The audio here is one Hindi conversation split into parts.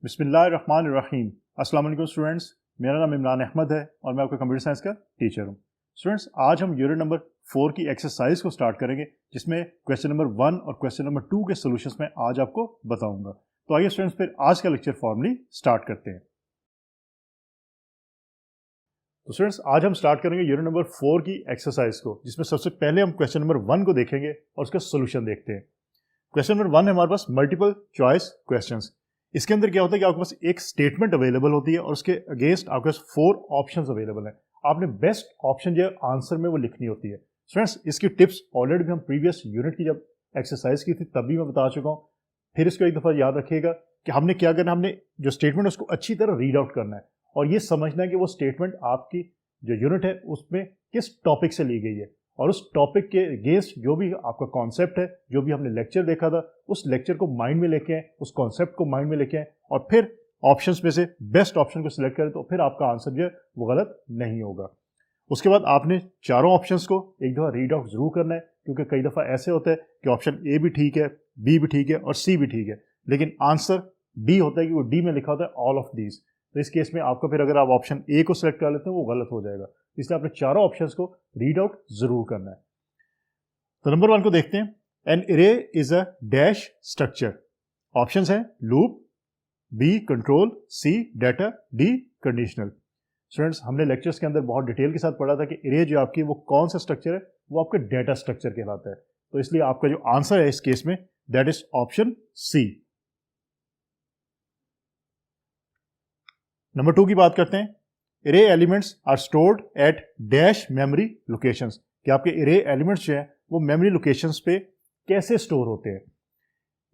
बिस्मिल्लाहिर्रहमानिर्रहीम। अस्सलाम वालेकुम स्टूडेंट्स, मेरा नाम इमरान अहमद है और मैं आपका कंप्यूटर साइंस का टीचर हूँ। स्टूडेंट्स, आज हम यूनिट नंबर 4 की एक्सरसाइज को स्टार्ट करेंगे, जिसमें क्वेश्चन नंबर 1 और क्वेश्चन नंबर 2 के सोल्यूशंस में आज आपको बताऊंगा। तो आइए स्टूडेंट्स, फिर आज का लेक्चर फॉर्मली स्टार्ट करते हैं। तो स्टूडेंट्स, आज हम स्टार्ट करेंगे यूनिट नंबर 4 की एक्सरसाइज को, जिसमें सबसे पहले हम क्वेश्चन नंबर 1 को देखेंगे और उसका सोल्यूशन देखते हैं। क्वेश्चन नंबर 1 है हमारे पास मल्टीपल चॉइस क्वेश्चंस। इसके अंदर क्या होता है कि आपके पास एक स्टेटमेंट अवेलेबल होती है और उसके अगेंस्ट आपके पास 4 ऑप्शंस अवेलेबल हैं। आपने बेस्ट ऑप्शन जो है आंसर में वो लिखनी होती है। स्टूडेंट्स, इसकी टिप्स ऑलरेडी भी हम प्रीवियस यूनिट की जब एक्सरसाइज की थी तब भी मैं बता चुका हूँ। फिर इसको एक दफ़ा याद रखिएगा कि हमने क्या करना है, हमने जो स्टेटमेंट उसको अच्छी तरह रीड आउट करना है और ये समझना है कि वो स्टेटमेंट आपकी जो यूनिट है उसमें किस टॉपिक से ली गई है और उस टॉपिक के अगेंस्ट जो भी आपका कॉन्सेप्ट है, जो भी हमने लेक्चर देखा था, उस लेक्चर को माइंड में लेके आए, उस कॉन्सेप्ट को माइंड में लेके आए और फिर ऑप्शंस में से बेस्ट ऑप्शन को सिलेक्ट करें, तो फिर आपका आंसर जो है वो गलत नहीं होगा। उसके बाद आपने चारों ऑप्शंस को एक दफ़ा रीड आउट जरूर करना है, क्योंकि कई दफ़ा ऐसे होता है कि ऑप्शन ए भी ठीक है, बी भी ठीक है और सी भी ठीक है, लेकिन आंसर डी होता है कि वो डी में लिखा होता है ऑल ऑफ दीज। तो इस केस में आपका फिर अगर आप ऑप्शन ए को सिलेक्ट कर लेते हैं वो गलत हो जाएगा, इसलिए आपने चारों ऑप्शंस को रीड आउट जरूर करना है। तो नंबर 1 को देखते हैं। An array is a dash structure. Options हैं loop, B control, C data, D conditional. Students, हमने लेक्चर्स के अंदर बहुत डिटेल के साथ पढ़ा था कि इरे जो आपकी वो कौन सा स्ट्रक्चर है, वो आपका डाटा स्ट्रक्चर कहलाता है। तो इसलिए आपका जो आंसर है इस केस में that is option C. Number 2 की बात करते हैं। Array elements are stored at dash memory locations. कि आपके इरे एलिमेंट्स जो हैं वो मेमोरी लोकेशंस पे कैसे स्टोर होते हैं।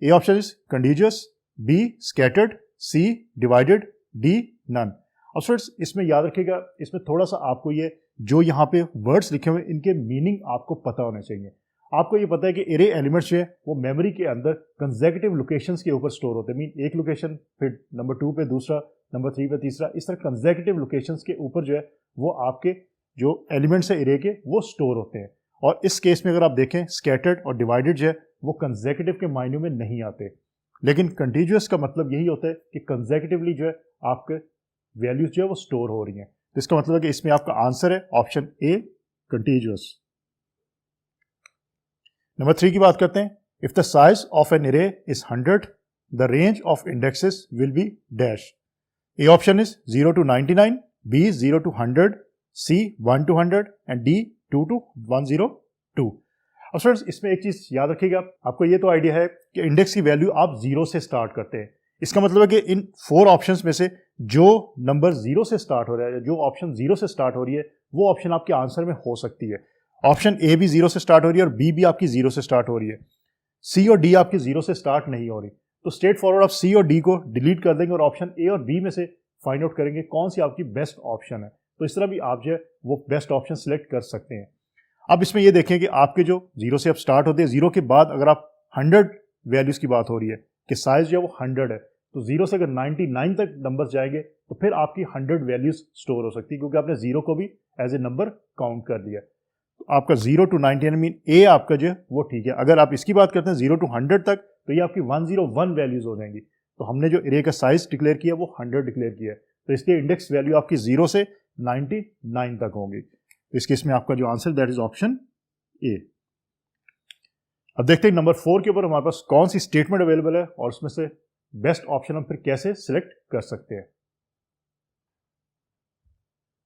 A option is continuous, B scattered, C divided, D none. अब स्टूडेंट्स, इसमें याद रखिएगा, इसमें थोड़ा सा आपको ये जो यहाँ पे वर्ड्स लिखे हुए हैं इनके मीनिंग आपको पता होने चाहिए। आपको ये पता है कि इरे एलिमेंट्स जो है वो मेमोरी के अंदर कंसेक्यूटिव लोकेशंस के ऊपर स्टोर होते हैं। मीन एक लोकेशन, फिर नंबर 2 पे दूसरा, नंबर 3 पे तीसरा, इस तरह कंसेक्यूटिव लोकेशंस के ऊपर जो है वो आपके जो एलिमेंट्स है इरे के वो स्टोर होते हैं। और इस केस में अगर आप देखें, स्कैटर्ड और डिवाइडेड जो है वो कंसेक्यूटिव के मायनों में नहीं आते, लेकिन कंटीन्यूअस का मतलब यही होता है कि कंसेक्यूटिवली जो है आपके वैल्यूज जो है वो स्टोर हो रही हैं। तो इसका मतलब है कि इसमें आपका आंसर है ऑप्शन ए कंटीन्यूअस। नंबर 3 की बात करते हैं। If the size of an array is 100, the range of indexes will be dash. A option is 0 to 99, B 0 to 100, C 1 to 100 and D 2 to 102। अब स्टूडेंट्स, इसमें एक चीज याद रखिएगा, आपको ये तो आइडिया है कि इंडेक्स की वैल्यू आप 0 से स्टार्ट करते हैं। इसका मतलब है कि इन 4 ऑप्शंस में से जो नंबर 0 से स्टार्ट हो रहा है, जो ऑप्शन 0 से स्टार्ट हो रही है, वो ऑप्शन आपके आंसर में हो सकती है। ऑप्शन ए भी 0 से स्टार्ट हो रही है और बी भी आपकी 0 से स्टार्ट हो रही है। सी और डी आपकी 0 से स्टार्ट नहीं हो रही, तो स्ट्रेट फॉरवर्ड आप सी और डी को डिलीट कर देंगे और ऑप्शन ए और बी में से फाइंड आउट करेंगे कौन सी आपकी बेस्ट ऑप्शन है। तो इस तरह भी आप जो है वो बेस्ट ऑप्शन सिलेक्ट कर सकते हैं। अब इसमें ये देखें कि आपके जो 0 से अब स्टार्ट होते हैं, 0 के बाद अगर आप 100 वैल्यूज की बात हो रही है कि साइज जो है वो 100 है, तो 0 से अगर 99 तक नंबर जाएंगे तो फिर आपकी 100 वैल्यूज स्टोर हो सकती है, क्योंकि आपने 0 को भी एज ए नंबर काउंट कर दिया। तो आपका 0 to 99 मीन ए आपका जो है वो ठीक है। अगर आप इसकी बात करते हैं 0 to 100 तक, तो ये आपकी 101 वैल्यूज हो जाएंगी। तो हमने जो इरे का साइज डिक्लेयर किया वो 100 डिक्लेयर किया है, तो इसलिए इंडेक्स वैल्यू आपकी 0 से 99 तक होंगी। तो इस केस में आपका जो आंसर दैट इज ऑप्शन ए। अब देखते हैं नंबर 4 के ऊपर हमारे पास कौन सी स्टेटमेंट अवेलेबल है और उसमें से बेस्ट ऑप्शन हम फिर कैसे सिलेक्ट कर सकते हैं।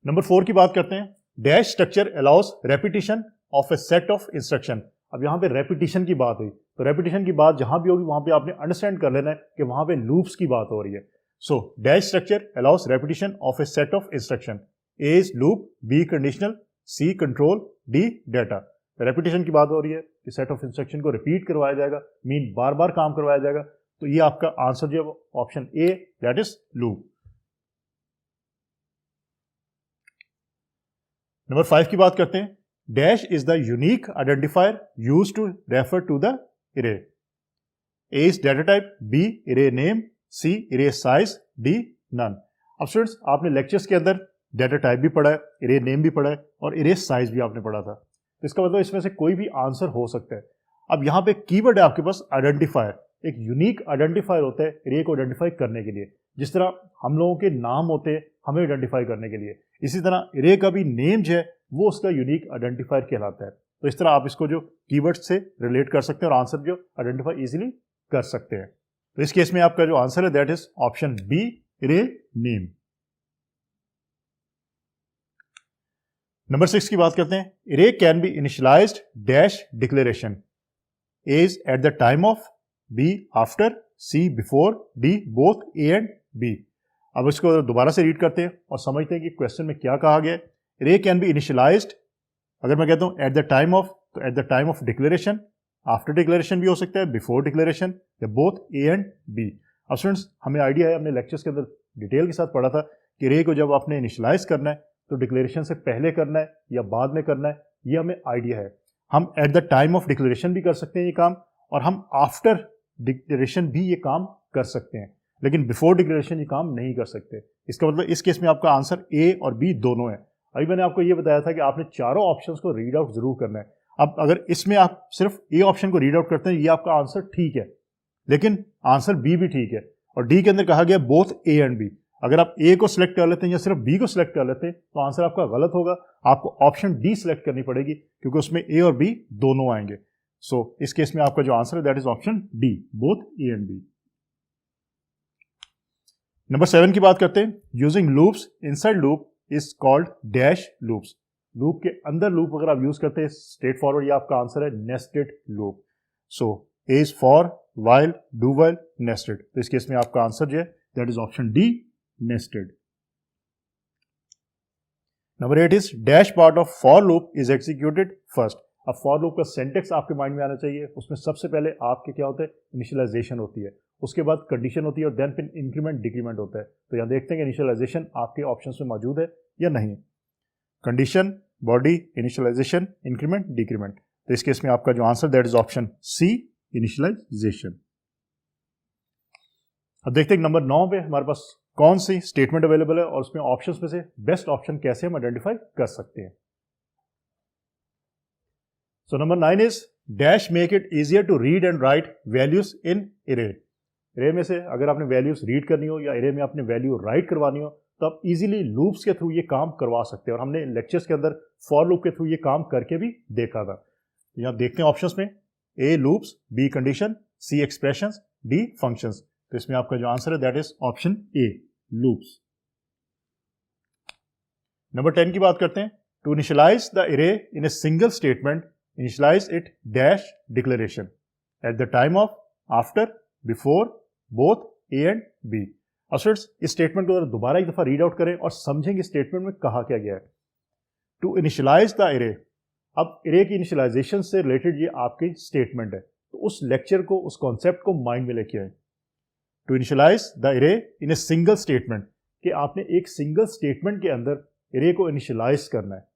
नंबर 4 की बात करते हैं। Dash structure allows repetition of a set of instruction. अब यहां पे रेपिटेशन की बात हुई, तो रेपिटेशन की बात जहां भी होगी वहां पे आपने अंडरस्टैंड कर लेना है कि वहां पे लूप्स की बात हो रही है। So dash structure allows repetition of a set of instruction. A is loop, B conditional, C control, D data. Repetition की बात हो रही है कि सेट ऑफ इंस्ट्रक्शन को रिपीट करवाया जाएगा, मीन बार बार काम करवाया जाएगा, तो ये आपका आंसर जो है option A that is loop. Number 5 की बात करते हैं। Dash is the unique identifier used to refer to the array. A is data type, B array name, C array size, D none. अब स्टूडेंट्स, आपने लेक्चर्स के अंदर डाटा टाइप भी पढ़ा है, इरे नेम भी पढ़ा है और इरे साइज भी आपने पढ़ा था, तो इसका मतलब इसमें से कोई भी आंसर हो सकता है। अब यहाँ पे कीवर्ड है आपके पास आइडेंटिफायर। एक यूनिक आइडेंटिफायर होता है इरे को आइडेंटिफाई करने के लिए, जिस तरह हम लोगों के नाम होते हैं हमें आइडेंटिफाई करने के लिए, इसी तरह इरे का भी नेम जो है वो उसका यूनिक आइडेंटिफायर कहलाता है। तो इस तरह आप इसको जो कीवर्ड से रिलेट कर सकते हैं और आंसर जो आइडेंटिफाई इजीली कर सकते हैं। तो इस केस में आपका जो आंसर है that is option B, array name. Number 6 की बात करते हैं। Array can be initialized dash declaration, A is at the time of, B after, C before, D both A and B. अब इसको दोबारा से रीड करते हैं और समझते हैं कि क्वेश्चन में क्या कहा गया है। इरे कैन बी इनिशियलाइज्ड, अगर मैं कहता हूं एट द टाइम ऑफ, तो eight the time of declaration, after declaration भी हो सकता है, बिफोर डिक्लेरेशन, या बोथ ए एंड बी। अब स्टूडेंट्स हमें आइडिया है, हमने लेक्चर्स के अंदर डिटेल के साथ पढ़ा था कि इरे को जब आपने इनिशियलाइज करना है तो डिक्लेरेशन से पहले करना है या बाद में करना है, ये हमें आइडिया है। हम eight the time of declaration भी कर सकते हैं ये काम, और हम आफ्टर डिक्लेरेशन भी ये काम कर सकते हैं, लेकिन बिफोर डिक्लेरेशन ये काम नहीं कर सकते। इसका मतलब इस केस में आपका आंसर ए और बी दोनों है। अभी मैंने आपको ये बताया था कि आपने चारों ऑप्शंस को रीड आउट जरूर करना है। अब अगर इसमें आप सिर्फ ए ऑप्शन को रीड आउट करते हैं, ये आपका आंसर ठीक है, लेकिन आंसर बी भी ठीक है, और डी के अंदर कहा गया बोथ ए एंड बी। अगर आप ए को सिलेक्ट कर लेते हैं या सिर्फ बी को सिलेक्ट कर लेते हैं तो आंसर आपका गलत होगा, आपको ऑप्शन डी सिलेक्ट करनी पड़ेगी क्योंकि उसमें ए और बी दोनों आएंगे। सो इस केस में आपका जो आंसर है that is option D, both A and B. Number 7 की बात करते हैं। Using loops inside loop is called dash loops. Loop के अंदर लूप अगर आप यूज करते हैं स्ट्रेट फॉरवर्ड, ये आपका आंसर है nested loop. So A is for, while, do while, nested. तो इस केस में आपका आंसर जो है that is option D, nested. Number 8 is dash part of for loop is executed first. अब फॉर लूप का सेंटेक्स आपके माइंड में आना चाहिए। उसमें सबसे पहले आपके क्या होता है, इनिशियलाइजेशन होती है, उसके बाद कंडीशन होती है, और देन फिर इंक्रीमेंट डिक्रीमेंट होता है। तो यहां देखते हैं कि इनिशियलाइजेशन आपके ऑप्शंस में मौजूद है या नहीं। Condition, body, initialization, increment, decrement. तो इस केस में आपका जो answer that is option C, initialization. अब देखते हैं नंबर 9 पे हमारे पास कौन सी स्टेटमेंट अवेलेबल है और उसमें ऑप्शंस में से बेस्ट ऑप्शन कैसे हम आइडेंटिफाई कर सकते हैं। So number 9 is dash make it easier to read and write values in array. Array में से अगर आपने वैल्यूज रीड करनी हो या इरे में आपने वैल्यू राइट करवानी हो तो आप इजीली लूप्स के थ्रू ये काम करवा सकते हैं, और हमने लेक्चर्स के अंदर फॉर लूप के थ्रू ये काम करके भी देखा था। तो यहां देखते हैं ऑप्शंस में, A loops, B condition, C expressions, D functions. तो इसमें आपका जो आंसर है that is option A, loops. Number 10 की बात करते हैं। To initialize the array in a single statement, initialize it dash declaration at the time of, after, before, both A and B. अब स्टूडेंट्स इस स्टेटमेंट को दोबारा एक दफा रीड आउट करें और समझेंगे स्टेटमेंट में कहा क्या गया है। टू इनिशियलाइज द इरे, अब इरे की इनिशियलाइजेशन से रिलेटेड ये आपकी स्टेटमेंट है, तो उस लेक्चर को, उस कॉन्सेप्ट को माइंड में लेके आए। To initialize the array in a single statement, कि आपने एक सिंगल स्टेटमेंट के अंदर इरे को इनिशियलाइज करना है।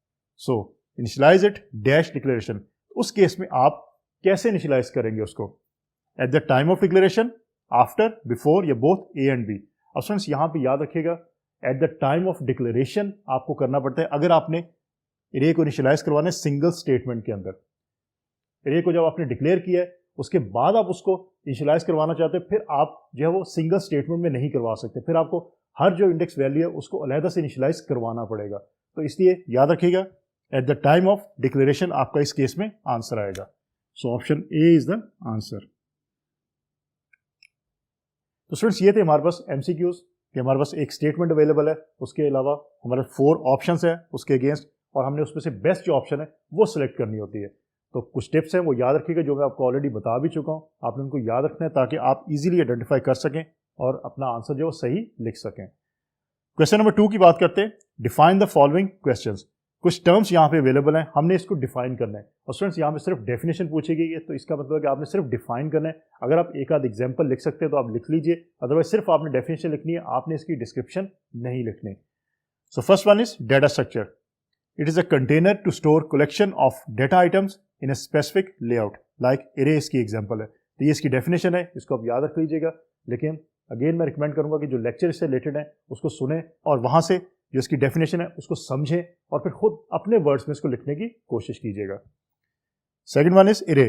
सो इनिशियलाइज इट डैश डिक्लेरेशन, उस केस में आप कैसे इनिशियलाइज करेंगे उसको, eight the time of declaration, after, before, या बोथ ए एंड बी। अब फ्रेंड्स यहां पे याद रखिएगा eight the time of declaration आपको करना पड़ता है अगर आपने इरे को इनिशियलाइज करवाना है सिंगल स्टेटमेंट के अंदर। इरे को जब आपने डिक्लेयर किया है उसके बाद आप उसको इनिशियलाइज करवाना चाहते हैं, फिर आप जो है वो सिंगल स्टेटमेंट में नहीं करवा सकते, फिर आपको हर जो इंडेक्स वैल्यू है उसको अलहदा से इनिशियलाइज करवाना पड़ेगा। तो इसलिए याद रखिएगा eight the time of declaration आपका इस केस में आंसर आएगा। So option A is the answer. तो स्टूडेंट्स ये थे हमारे पास एमसीक्यूज कि हमारे पास एक स्टेटमेंट अवेलेबल है, उसके अलावा हमारे 4 ऑप्शंस हैं उसके अगेंस्ट, और हमने उसमें से बेस्ट जो ऑप्शन है वो सिलेक्ट करनी होती है। तो कुछ टिप्स हैं वो याद रखिएगा जो मैं आपको ऑलरेडी बता भी चुका हूँ, आपने उनको याद रखना है ताकि आप इजीली आइडेंटिफाई कर सकें और अपना आंसर जो सही लिख सकें। क्वेश्चन नंबर 2 की बात करते हैं। Define the following questions. कुछ टर्म्स यहाँ पे अवेलेबल हैं, हमने इसको डिफाइन करना है, और स्टूडेंट्स यहाँ पे सिर्फ डेफिनेशन पूछी गई है, तो इसका मतलब है कि आपने सिर्फ डिफाइन करना है। अगर आप एक आध एग्जांपल लिख सकते हैं तो आप लिख लीजिए, अदरवाइज सिर्फ आपने डेफिनेशन लिखनी है, आपने इसकी डिस्क्रिप्शन नहीं लिखनी। So first one is data structure. It is a container to store collection of data items in a specific layout, like array इसकी एग्जाम्पल है। तो ये इसकी डेफिनेशन है, इसको आप याद रख लीजिएगा। लेकिन अगेन मैं रिकमेंड करूंगा कि जो लेक्चर इससे रिलेटेड है उसको सुने और वहां से जो इसकी डेफिनेशन है उसको समझें और फिर खुद अपने वर्ड्स में इसको लिखने की कोशिश कीजिएगा। Second one is array,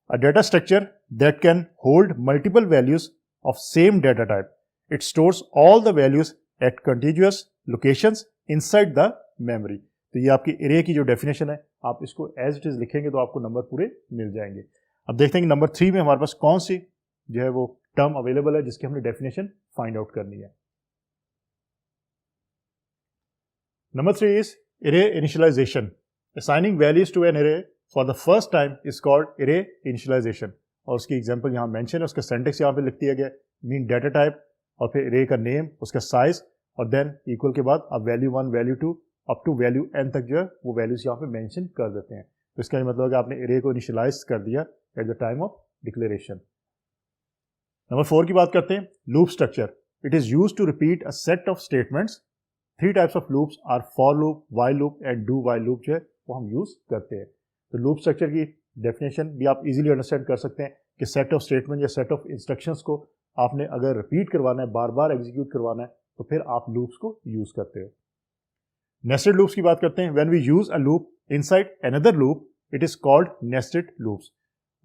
a data structure that can hold multiple values of same data type. It stores all the values at continuous locations inside the memory. तो ये आपकी एरे की जो डेफिनेशन है, आप इसको एज इट इज लिखेंगे तो आपको नंबर पूरे मिल जाएंगे। अब देखते हैं कि नंबर 3 में हमारे पास कौन सी जो है वो टर्म अवेलेबल है जिसकी हमने डेफिनेशन फाइंड आउट करनी है। Number 3 is array initialization. Assigning values to an array for the first time is called array initialization. और उसकी एग्जांपल यहाँ मेंशन है, उसका सिंटैक्स यहाँ पे लिख दिया गया, मीन डाटा टाइप और फिर array का नेम, उसका साइज और देन इक्वल के बाद अब value 1 value 2 up to value n तक जो है वो वैल्यूज यहाँ पे मेंशन कर देते हैं। तो इसका मतलब है कि आपने array को इनिशियलाइज कर दिया at the time of declaration. Number 4 की बात करते हैं, loop structure. It is used to repeat a set of statements. 3 types of loops are for loop, while loop and do while loop जो है वो हम यूज करते हैं। तो लूप स्ट्रक्चर की डेफिनेशन भी आप इजीली अंडरस्टैंड कर सकते हैं कि सेट ऑफ स्टेटमेंट या सेट ऑफ इंस्ट्रक्शंस को आपने अगर रिपीट करवाना है, बार बार एग्जीक्यूट करवाना है, तो फिर आप लूप्स को यूज करते हो। नेस्टेड लूप्स की बात करते हैं। When we use a loop inside another loop it is called nested loops.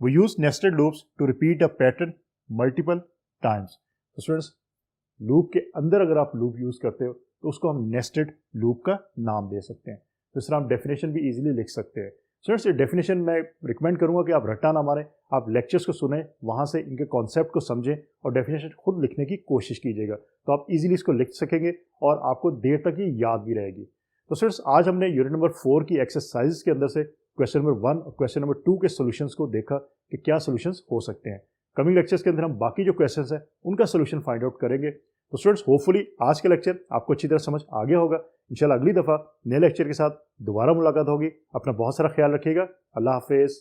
We use nested loops to repeat a pattern multiple times. तो स्टूडेंट्स, लूप के अंदर अगर आप लूप यूज करते हो तो उसको हम नेस्टेड लूप का नाम दे सकते हैं। तो इस तरह हम डेफिनेशन भी इजीली लिख सकते हैं। स्टूडेंट्स, ये डेफिनेशन मैं रिकमेंड करूंगा कि आप रट्टा ना मारें, आप लेक्चर्स को सुने, वहां से इनके कॉन्सेप्ट को समझें और डेफिनेशन खुद लिखने की कोशिश कीजिएगा, तो आप इजीली इसको लिख सकेंगे और आपको देर तक ये याद भी रहेगी। तो स्टूडेंट्स, आज हमने यूनिट नंबर 4 की एक्सरसाइज के अंदर से क्वेश्चन नंबर 1 और क्वेश्चन नंबर 2 के सोल्यूशंस को देखा कि क्या सोल्यूशंस हो सकते हैं। कमिंग लेक्चर्स के अंदर हम बाकी जो क्वेश्चंस हैं उनका सोल्यूशन फाइंड आउट करेंगे। तो स्टूडेंट्स, होपफुली आज का लेक्चर आपको अच्छी तरह समझ आ गया होगा। इंशाल्लाह अगली दफ़ा नए लेक्चर के साथ दोबारा मुलाकात होगी। अपना बहुत सारा ख्याल रखिएगा। अल्लाह हाफिज़।